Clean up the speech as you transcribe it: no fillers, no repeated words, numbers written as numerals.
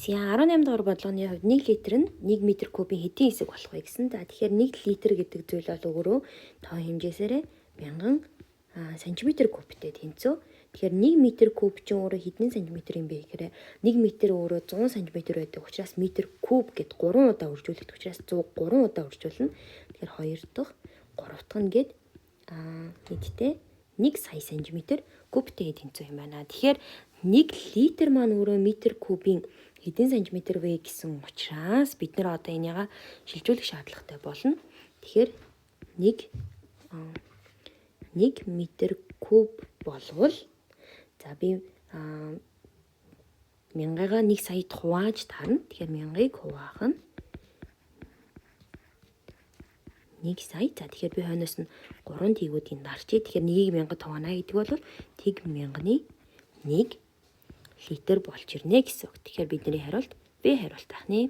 За 18 дугаар бодлогын хувьд 1 литр нь 1 м кубын хэдийн хэсэг болох вэ гэсэн. За тэгэхээр 1 литр гэдэг зүйл бол өөрөө тоо хэмжээсээрээ 1000 сантиметр кубтэй тэнцүү. Тэгэхээр 1 м куб чинь өөрөө хэдэн сантиметр юм бэ гэхээр 1 м өөрөө 100 см байдаг учраас метр куб гэд 3 удаа үржүүлэх учраас 103 удаа үржүүлнэ. Тэгэхээр 2 дахь 3 дахь нь гээд нийтдээ 1 сая сантиметр кубтэй тэнцүү юм байна. Тэгэхээр 1 литр маань өөрөө метр кубын хэдэн сантиметр вэ гэсэн учраас бид нар одоо энийгээ шилжүүлэх шаардлагатай болно. Тэгэхээр 1 метр куб болвол за би 1000-аа 1 саяд хувааж таарна. Тэгэхээр 1000-ыг хуваах нь 1 сая. За тэгэхээр би хойноос нь 3 тэгүүдийг дарчээ. Тэгэхээр 1-ийг 1000-д хуваана гэдэг бол тэг 1000-ны 1 литр болж ирнэ гэсэн үг. Тэгэхээр бидний хариулт B хариулт ахна.